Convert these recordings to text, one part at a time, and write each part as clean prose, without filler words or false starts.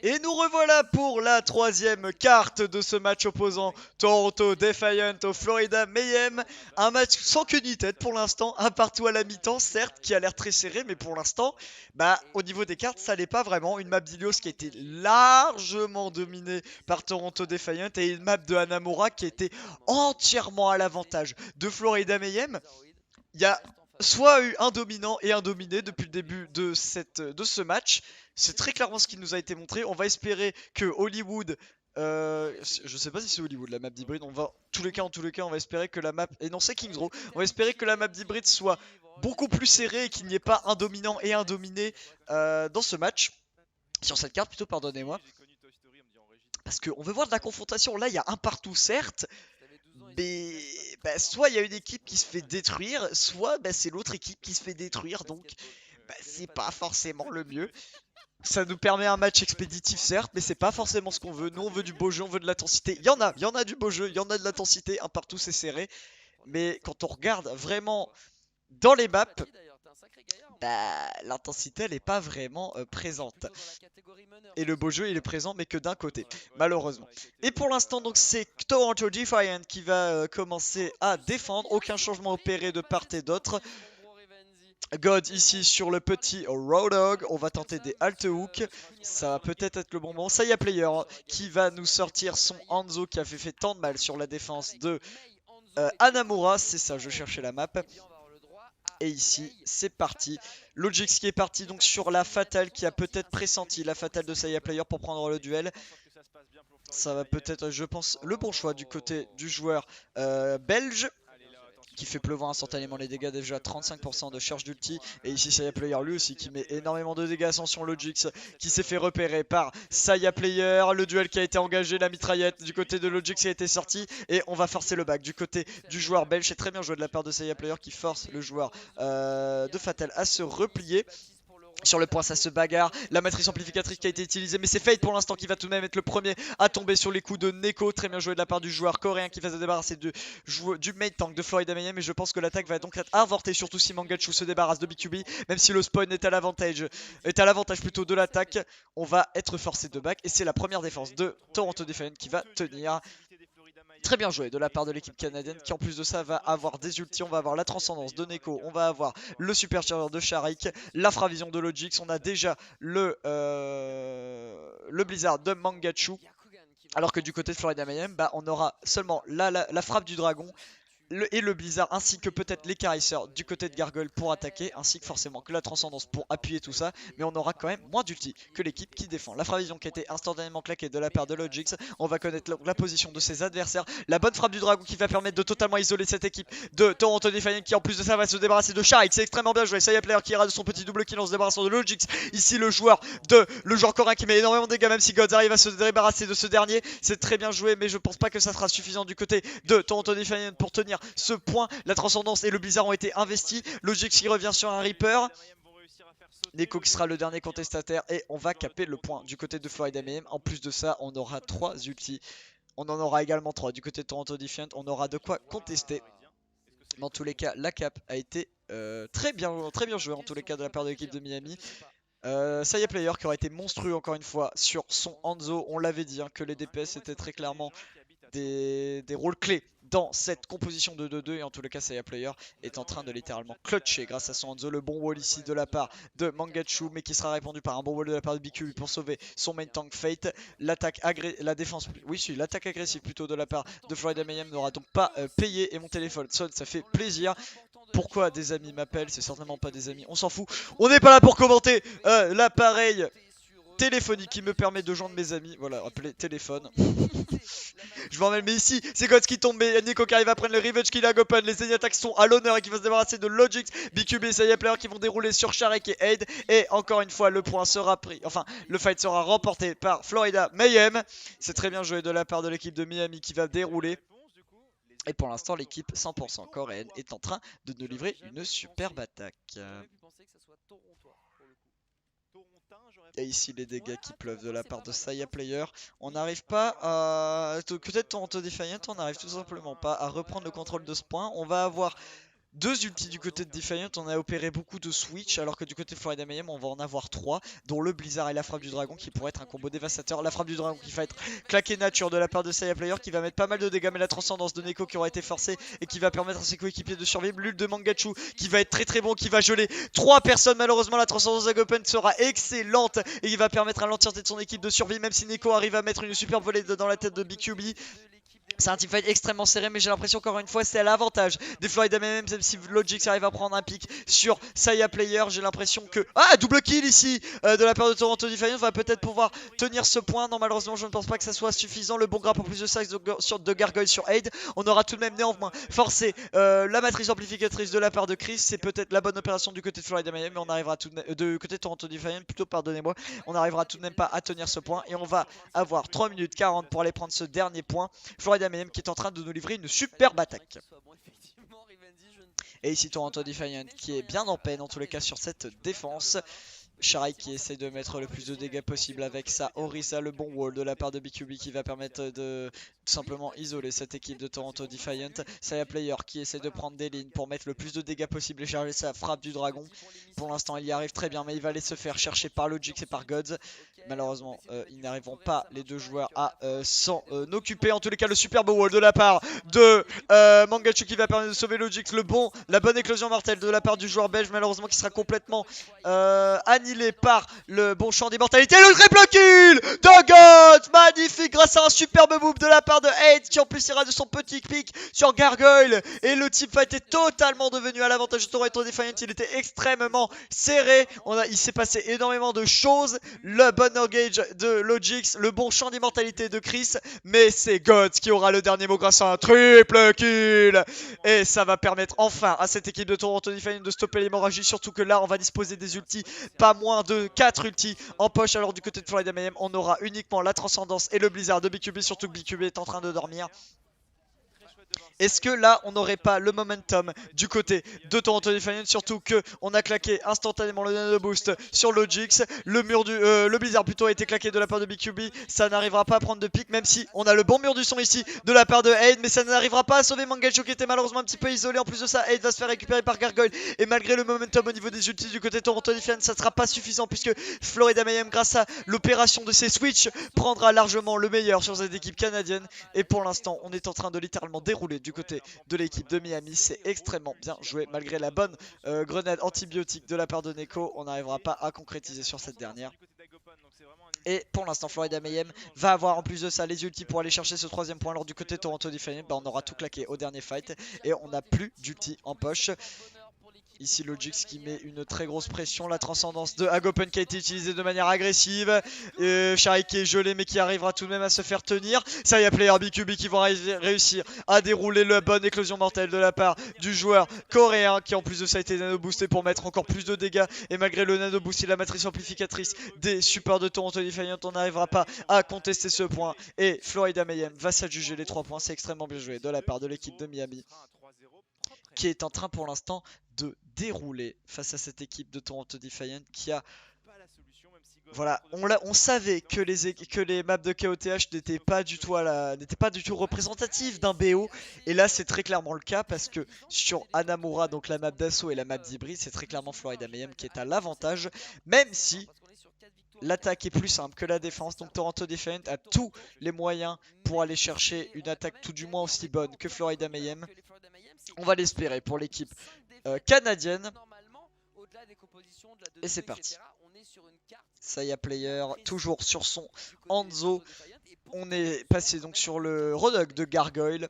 Et nous revoilà pour la troisième carte de ce match opposant Toronto Defiant au Florida Mayhem. Un match sans queue ni tête pour l'instant, un partout à la mi-temps, certes, qui a l'air très serré, mais pour l'instant, au niveau des cartes, ça l'est pas vraiment. Une map d'Ilios qui a été largement dominée par Toronto Defiant et une map de Hanamura qui était entièrement à l'avantage de Florida Mayhem. Il y a soit eu un dominant et un dominé depuis le début de ce match. C'est très clairement ce qui nous a été montré. On va espérer que Hollywood, je sais pas si c'est Hollywood la map d'hybride. On va, en tous les cas, on va espérer que la map, et non c'est Kings Row, on va espérer que la map d'hybride soit beaucoup plus serrée et qu'il n'y ait pas un dominant et un dominé dans ce match. Sur cette carte plutôt, pardonnez-moi. Parce qu'on veut voir de la confrontation. Là, il y a un partout, certes. Mais soit il y a une équipe qui se fait détruire, soit c'est l'autre équipe qui se fait détruire. Donc, c'est pas forcément le mieux. Ça nous permet un match expéditif, certes, mais c'est pas forcément ce qu'on veut. Nous, on veut du beau jeu, on veut de l'intensité. Il y en a du beau jeu, il y en a de l'intensité. Un partout, c'est serré. Mais quand on regarde vraiment dans les maps, l'intensité elle est pas vraiment présente. Et le beau jeu il est présent mais que d'un côté, malheureusement. Et pour l'instant donc c'est Toronto Defiant qui va commencer à défendre. Aucun changement opéré de part et d'autre. God ici sur le petit Roadhog. On va tenter des alt hook. Ça va peut-être être le bon moment. Saya Player qui va nous sortir son Hanzo qui a fait tant de mal sur la défense de Hanamura. C'est ça, je cherchais la map. Et ici, c'est parti. Logix qui est parti donc sur la fatale qui a peut-être pressenti la fatale de Saya Player pour prendre le duel. Ça va peut-être, je pense, le bon choix du côté du joueur belge. Qui fait pleuvoir instantanément les dégâts, déjà 35% de charge d'ulti. Et ici Saya Player lui aussi qui met énormément de dégâts. Attention Logix qui s'est fait repérer par Saya Player. Le duel qui a été engagé, la mitraillette du côté de Logix qui a été sorti. Et on va forcer le back du côté du joueur belge. C'est très bien joué de la part de Saya Player qui force le joueur de Fatal à se replier. Sur le point ça se bagarre, la matrice amplificatrice qui a été utilisée, mais c'est Fate pour l'instant qui va tout de même être le premier à tomber sur les coups de Neko. Très bien joué de la part du joueur coréen qui va se débarrasser du main tank de Florida Mayhem. Et je pense que l'attaque va donc être avortée, surtout si Mangachu se débarrasse de BQB. Même si le spawn est à l'avantage plutôt de l'attaque, on va être forcé de back. Et c'est la première défense de Toronto Defiant qui va tenir. Très bien joué de la part de l'équipe canadienne qui en plus de ça va avoir des ultis. On va avoir la transcendance de Neko, on va avoir le super tireur de Sharik, la fravision de Logix, on a déjà le blizzard de Mangachu. Alors que du côté de Florida Mayhem, on aura seulement la frappe du dragon et le blizzard ainsi que peut-être les caresseurs du côté de Gargoyle pour attaquer, ainsi que forcément que la transcendance pour appuyer tout ça, mais on aura quand même moins d'ulti que l'équipe qui défend. La fravision qui a été instantanément claquée de la part de Logix, on va connaître la position de ses adversaires, la bonne frappe du dragon qui va permettre de totalement isoler cette équipe de Toronto Defiant qui en plus de ça va se débarrasser de Sharik. C'est extrêmement bien joué, Saya Player qui ira de son petit double kill en se débarrassant de Logix. Ici le joueur coréen qui met énormément de dégâts, même si Gods arrive à se débarrasser de ce dernier. C'est très bien joué, mais je pense pas que ça sera suffisant du côté de Toronto Defiant pour tenir ce point. La transcendance et le blizzard ont été investis. Logix qui revient sur un Reaper. Neko qui sera le dernier contestataire et on va caper le point du côté de Florida Mayhem. En plus de ça, on aura 3 ultis. On en aura également 3 du côté de Toronto Defiant. On aura de quoi contester. Mais en tous les cas, la cap a été très bien jouée en tous les cas de la part de l'équipe de Miami. Saya Player qui aurait été monstrueux encore une fois sur son Hanzo. On l'avait dit que les DPS étaient très clairement des rôles clés dans cette composition de 2-2 et en tous les cas Saya Player est en train de littéralement clutcher grâce à son Hanzo. Le bon wall ici de la part de Mangachu mais qui sera répondu par un bon wall de la part de BQ pour sauver son main tank Fate. L'attaque agressive plutôt de la part de Florida Mayhem n'aura donc pas payé et mon téléphone sonne, ça fait plaisir. Pourquoi des amis m'appellent? C'est certainement pas des amis, on s'en fout. On n'est pas là pour commenter l'appareil téléphonique qui me permet de joindre mes amis. Voilà, appelez téléphone. Je m'en mêle, mais ici, c'est Gods qui tombe. Mais Neko qui arrive à prendre le Revenge qui lag open. Les attaques sont à l'honneur et qui vont se débarrasser de Logix. BQB et Saya Player qui vont dérouler sur Sharik et Aid. Et encore une fois, le point sera pris. Enfin, le fight sera remporté par Florida Mayhem. C'est très bien joué de la part de l'équipe de Miami qui va dérouler. Et pour l'instant, l'équipe 100% coréenne est en train de nous livrer une superbe attaque. Et ici les dégâts qui pleuvent de la part de Saya Player. On n'arrive pas à... Peut-être Toronto Defiant, on n'arrive tout simplement pas à reprendre le contrôle de ce point. On va avoir 2 ultis du côté de Defiant, on a opéré beaucoup de switch, alors que du côté de Florida Mayhem, on va en avoir 3, dont le Blizzard et la frappe du dragon qui pourrait être un combo dévastateur. La frappe du dragon qui va être claqué nature de la part de Saya Player, qui va mettre pas mal de dégâts, mais la transcendance de Neko qui aura été forcée et qui va permettre à ses coéquipiers de survivre. L'ult de Mangachu qui va être très bon, qui va geler 3 personnes. Malheureusement, la transcendance d'Agopen sera excellente et il va permettre à l'entièreté de son équipe de survivre, même si Neko arrive à mettre une superbe volée dans la tête de BQB. C'est un teamfight extrêmement serré, mais j'ai l'impression qu'encore une fois c'est à l'avantage des Florida Mayhem, même si Logix arrive à prendre un pic sur Saya Player. J'ai l'impression que... Ah, double kill ici de la part de Toronto Defiant. On va peut-être pouvoir tenir ce point. Non, malheureusement je ne pense pas que ça soit suffisant. Le bon grappe en plus de ça de Gargoyle sur Aid. On aura tout de même néanmoins forcé la matrice amplificatrice de la part de Chris. C'est peut-être la bonne opération du côté de Florida Mayhem, mais on arrivera tout de même... de côté de Toronto Defiant, plutôt, pardonnez-moi. On n'arrivera tout de même pas à tenir ce point. Et on va avoir 3 minutes 40 pour aller prendre ce dernier point. Florida Mayhem qui est en train de nous livrer une superbe attaque. Et ici Toronto Defiant qui est bien en peine en tous les cas sur cette défense. Sharai qui essaie de mettre le plus de dégâts possible avec sa Orisa, le bon wall de la part de BQB qui va permettre de tout simplement isoler cette équipe de Toronto Defiant. Saya Player qui essaie de prendre des lignes pour mettre le plus de dégâts possible et charger sa frappe du dragon. Pour l'instant il y arrive très bien, mais il va aller se faire chercher par Logix et par Gods. Malheureusement ils n'arriveront pas les deux joueurs à s'en occuper. En tous les cas le superbe wall de la part de Mangachu qui va permettre de sauver Logix, la bonne éclosion mortelle de la part du joueur belge, malheureusement qui sera complètement annihilé par le bon champ d'immortalité. Le triple kill de God, magnifique, grâce à un superbe move de la part de Hate qui en plus ira de son petit pic sur Gargoyle. Et le teamfight est totalement devenu à l'avantage de Toronto Defiant. Il était extrêmement serré, il s'est passé énormément de choses. Le bon engage de Logix, le bon champ d'immortalité de Chris, mais c'est God qui aura le dernier mot grâce à un triple kill. Et ça va permettre enfin à cette équipe de Toronto Defiant de stopper l'hémorragie, surtout que là on va disposer des ultis, pas moins de 4 ultis en poche. Alors du côté de Florida Mayhem on aura uniquement la transcendance et le blizzard de BQB, surtout que BQB est en train de dormir. Est-ce que là on n'aurait pas le momentum du côté de Toronto Defiant, surtout que on a claqué instantanément le nano boost sur Logix, le blizzard plutôt a été claqué de la part de BQB, ça n'arrivera pas à prendre de pic, même si on a le bon mur du son ici de la part de Aid, mais ça n'arrivera pas à sauver Mangachu qui était malheureusement un petit peu isolé. En plus de ça Aid va se faire récupérer par Gargoyle, et malgré le momentum au niveau des ultis du côté de Toronto Defiant, ça ne sera pas suffisant puisque Florida Mayhem, grâce à l'opération de ses switch, prendra largement le meilleur sur cette équipe canadienne. Et pour l'instant on est en train de littéralement dérouler du côté de l'équipe de Miami. C'est extrêmement bien joué, malgré la bonne grenade antibiotique de la part de Neko. On n'arrivera pas à concrétiser sur cette dernière. Et pour l'instant Florida Mayhem va avoir en plus de ça les ultis pour aller chercher ce troisième point. Alors du côté de Toronto Defiant, on aura tout claqué au dernier fight et on n'a plus d'ulti en poche. Ici Logix qui met une très grosse pression. La transcendance de Agopen qui a été utilisée de manière agressive. Sharai qui est gelé mais qui arrivera tout de même à se faire tenir. Ça y a Player BQB qui vont réussir à dérouler la bonne éclosion mortelle de la part du joueur coréen, qui en plus de ça a été nano boosté pour mettre encore plus de dégâts. Et malgré le nano boost et la matrice amplificatrice des supports de Toronto Defiant, on n'arrivera pas à contester ce point. Et Florida Mayhem va s'adjuger les 3 points. C'est extrêmement bien joué de la part de l'équipe de Miami, qui est en train pour l'instant de dérouler face à cette équipe de Toronto Defiant qui a... Voilà, on savait que les maps de KOTH n'étaient pas du tout représentatives d'un BO. Et là c'est très clairement le cas parce que sur Hanamura, donc la map d'assaut et la map d'hybride, c'est très clairement Florida Mayhem qui est à l'avantage. Même si l'attaque est plus simple que la défense, donc Toronto Defiant a tous les moyens pour aller chercher une attaque tout du moins aussi bonne que Florida Mayhem. On va l'espérer pour l'équipe canadienne. Et c'est parti. Saya Player toujours sur son Hanzo. On est passé donc sur le Rodog de Gargoyle.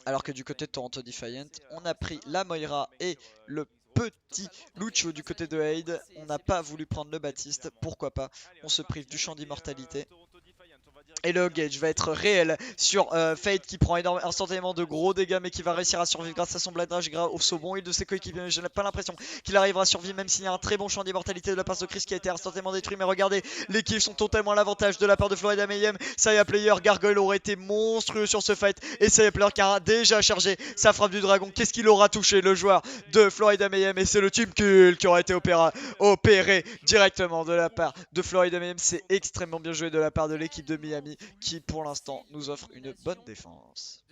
Alors que du côté de Toronto Defiant, on a pris la Moira et le petit Lucho du côté de Aid. On n'a pas voulu prendre le Baptiste, pourquoi pas. On se prive du champ d'immortalité. Et le gauge va être réel sur Fate qui prend instantanément de gros dégâts, mais qui va réussir à survivre grâce à son blindage, grâce au bon heal de ses coéquipiers. Je n'ai pas l'impression qu'il arrivera à survivre, même s'il y a un très bon champ d'immortalité de la part de Chris qui a été instantanément détruit. Mais regardez, les kills sont totalement à l'avantage de la part de Florida Mayhem. Saya Player, Gargoyle aurait été monstrueux sur ce fight. Et Saya Player qui a déjà chargé sa frappe du dragon. Qu'est-ce qu'il aura touché, le joueur de Florida Mayhem? Et c'est le team kill qui aura été opéré directement de la part de Florida Mayhem. C'est extrêmement bien joué de la part de l'équipe de Miami, qui pour l'instant nous offre une bonne défense.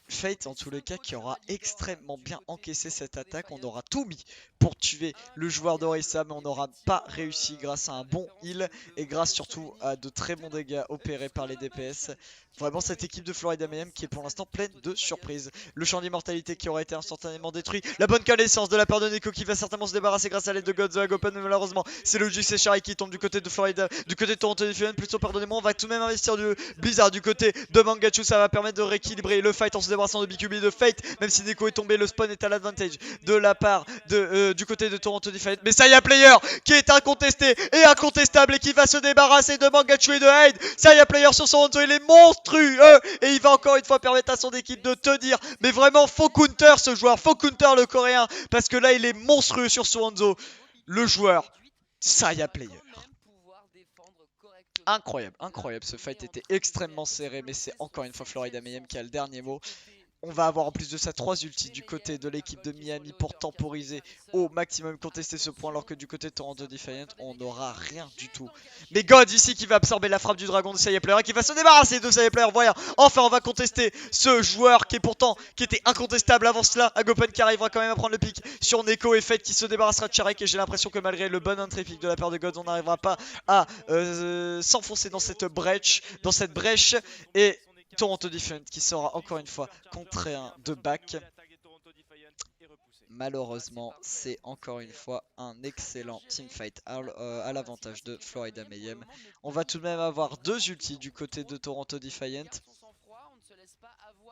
Fate en tous les cas qui aura extrêmement bien encaissé cette attaque. On aura tout mis pour tuer le joueur d'Orisa, mais on n'aura pas réussi grâce à un bon heal et grâce surtout à de très bons dégâts opérés par les DPS. Vraiment cette équipe de Florida Mayhem qui est pour l'instant pleine de surprises. Le champ d'immortalité qui aura été instantanément détruit. La bonne connaissance de la part de Neko qui va certainement se débarrasser grâce à l'aide de God the Agopen, mais malheureusement c'est le Jux et Shari qui tombe du côté de Florida, du côté de Toronto Defiant. Plutôt pardonnez-moi, on va tout de même investir du Blizzard du côté de Mangachu. Ça va permettre de rééquilibrer le fight en se débarrassant de BQB de Fate. Même si Neko est tombé, le spawn est à l'advantage de la part de, du côté de Toronto Defiant. Mais Saya Player qui est incontesté et incontestable et qui va se débarrasser de Mangachu et de Hyde. Saya Player sur son Hanzo, il est monstrueux et il va encore une fois permettre à son équipe de tenir. Mais vraiment, faux counter ce joueur, faux counter le coréen, parce que là il est monstrueux sur son Hanzo. Le joueur, Saya Player. Incroyable, incroyable, ce fight était extrêmement serré, mais c'est encore une fois Florida Mayhem qui a le dernier mot. On va avoir en plus de ça 3 ultis du côté de l'équipe de Miami pour temporiser au maximum, contester ce point, alors que du côté de Toronto Defiant on n'aura rien du tout. Mais God ici qui va absorber la frappe du dragon de Saya Player, qui va se débarrasser de Saya Player. Voilà, enfin on va contester ce joueur qui est pourtant qui était incontestable avant cela. Agopen qui arrivera quand même à prendre le pic sur Neko et Fate qui se débarrassera de Charek, et j'ai l'impression que malgré le bon entry pick de la part de God, on n'arrivera pas à s'enfoncer dans cette brèche, et Toronto Defiant qui sera encore une fois contraint de back. Malheureusement, c'est encore une fois un excellent teamfight à l'avantage de Florida Mayhem. On va tout de même avoir 2 ultis du côté de Toronto Defiant,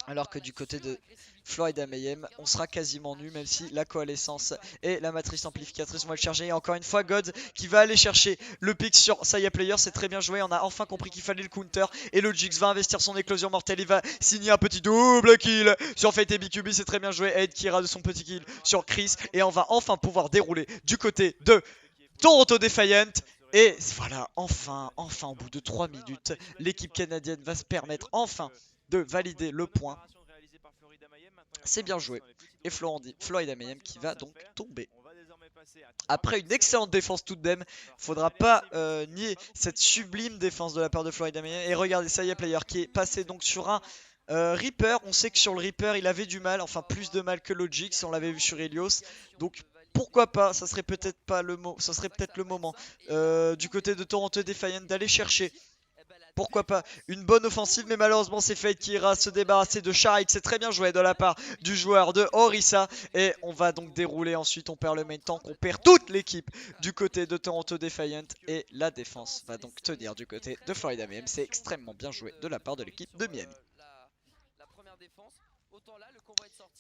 alors que du côté de Florida Mayhem, on sera quasiment nu, même si la coalescence et la matrice amplificatrice vont le charger. Et encore une fois, God qui va aller chercher le pick sur Saya Player, c'est très bien joué. On a enfin compris qu'il fallait le counter. Et le Jix va investir son éclosion mortelle. Il va signer un petit double kill sur Fate et BQB, c'est très bien joué. Aid qui ira de son petit kill sur Chris. Et on va enfin pouvoir dérouler du côté de Toronto Defiant. Et voilà, enfin, au bout de 3 minutes, l'équipe canadienne va se permettre enfin de valider le point. C'est bien joué. Et Florida Mayhem qui va donc tomber. Après une excellente défense tout de même, faudra pas nier cette sublime défense de la part de Florida Mayhem. Et regardez, Saya Player qui est passé donc sur un Reaper. On sait que sur le Reaper il avait du mal, enfin plus de mal que Logix, on l'avait vu sur Helios. Donc pourquoi pas, ça serait peut-être pas le le moment du côté de Toronto Defiant d'aller chercher, pourquoi pas, une bonne offensive. Mais malheureusement c'est Fate qui ira se débarrasser de Sharik. C'est très bien joué de la part du joueur de Orisa. Et on va donc dérouler ensuite. On perd le main tank, on perd toute l'équipe du côté de Toronto Defiant. Et la défense va donc tenir du côté de Florida Mayhem. C'est extrêmement bien joué de la part de l'équipe de Miami.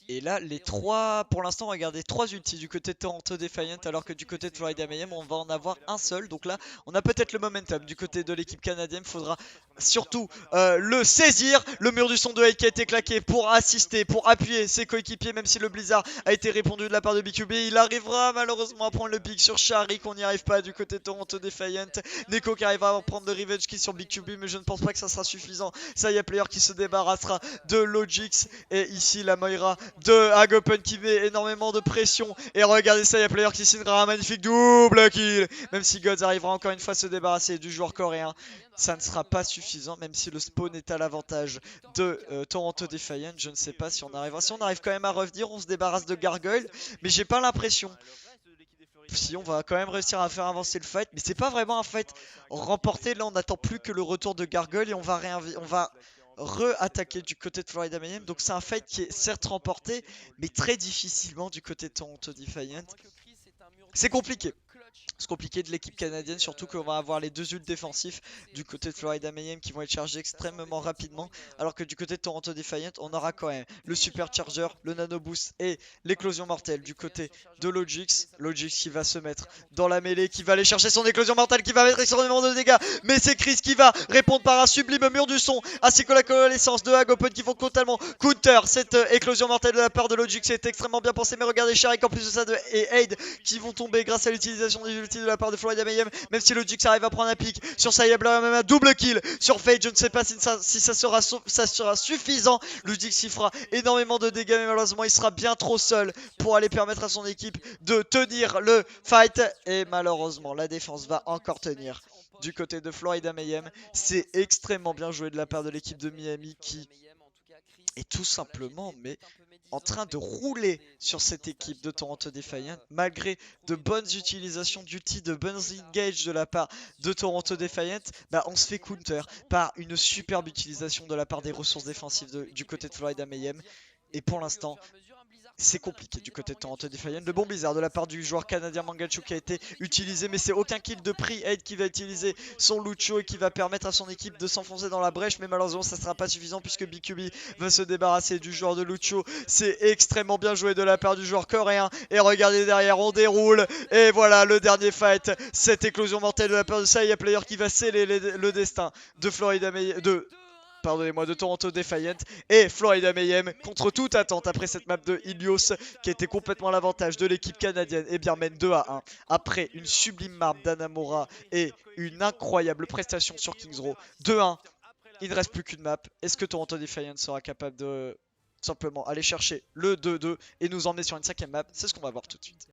Et là les 3, pour l'instant regardez, 3 ultis du côté de Toronto Defiant, alors que du côté de Florida Mayhem on va en avoir un seul. Donc là on a peut-être le momentum du côté de l'équipe canadienne. Faudra surtout le saisir. Le mur du son de Hyde qui a été claqué pour assister, pour appuyer ses coéquipiers. Même si le Blizzard a été répondu de la part de BQB, il arrivera malheureusement à prendre le pick sur Sharik. On n'y arrive pas du côté de Toronto Defiant. Neko qui arrivera à prendre le revenge kill sur BQB, mais je ne pense pas que ça sera suffisant. Saya Player qui se débarrassera de Logix. Et ici la Moira de Agopen qui met énormément de pression. Et regardez Saya Player qui signera un magnifique double kill. Même si Gods arrivera encore une fois à se débarrasser du joueur coréen, ça ne sera pas suffisant. Même si le spawn est à l'avantage de Toronto Defiant, je ne sais pas si on arrivera. Si on arrive quand même à revenir, on se débarrasse de Gargoyle. Mais j'ai pas l'impression. Si on va quand même réussir à faire avancer le fight. Mais c'est pas vraiment un fight remporté. Là on n'attend plus que le retour de Gargoyle. Et on va re-attaquer du côté de Florida Mayhem. Donc c'est un fight qui est certes remporté, mais très difficilement du côté de Toronto Defiant. C'est compliqué. C'est compliqué de l'équipe canadienne, surtout qu'on va avoir les 2 ults défensifs du côté de Florida Mayhem qui vont être chargés extrêmement rapidement, alors que du côté de Toronto Defiant on aura quand même le supercharger, le nano boost et l'éclosion mortelle du côté de Logix. Logix qui va se mettre dans la mêlée, qui va aller chercher son éclosion mortelle, qui va mettre extrêmement de dégâts, mais c'est Chris qui va répondre par un sublime mur du son, ainsi que la coalescence de Agopen qui vont totalement counter cette éclosion mortelle de la part de Logix. C'est extrêmement bien pensé, mais regardez Sharik en plus de ça et Aid qui vont tomber grâce à l'utilisation des ultis de la part de Florida Mayhem. Même si le Jix arrive à prendre un pic sur Saya Player, même un double kill sur Fate, je ne sais pas si ça sera suffisant. Le Jix y fera énormément de dégâts, mais malheureusement il sera bien trop seul pour aller permettre à son équipe de tenir le fight. Et malheureusement la défense va encore tenir du côté de Florida Mayhem. C'est extrêmement bien joué de la part de l'équipe de Miami qui est tout simplement mais en train de rouler sur cette équipe de Toronto Defiant, malgré de bonnes utilisations d'ulti, de bonnes engages de la part de Toronto Defiant, bah on se fait counter par une superbe utilisation de la part des ressources défensives du côté de Florida Mayhem. Et pour l'instant, c'est compliqué du côté de Toronto Defiant. Le bon Blizzard de la part du joueur canadien Mangachu qui a été utilisé, mais c'est aucun kill de prix. Aid qui va utiliser son Lucio et qui va permettre à son équipe de s'enfoncer dans la brèche, mais malheureusement ça ne sera pas suffisant puisque BQB va se débarrasser du joueur de Lucio. C'est extrêmement bien joué de la part du joueur coréen. Et regardez derrière, on déroule. Et voilà le dernier fight. Cette éclosion mortelle de la part de Saya Player qui va sceller le destin de Florida Mayhem, de Toronto Defiant et Florida Mayhem contre toute attente après cette map de Ilios qui était complètement à l'avantage de l'équipe canadienne et bien mène 2 à 1 après une sublime map d'Anamora et une incroyable prestation sur Kings Row. 2-1, il ne reste plus qu'une map. Est-ce que Toronto Defiant sera capable de simplement aller chercher le 2-2 et nous emmener sur une cinquième map? C'est ce qu'on va voir tout de suite.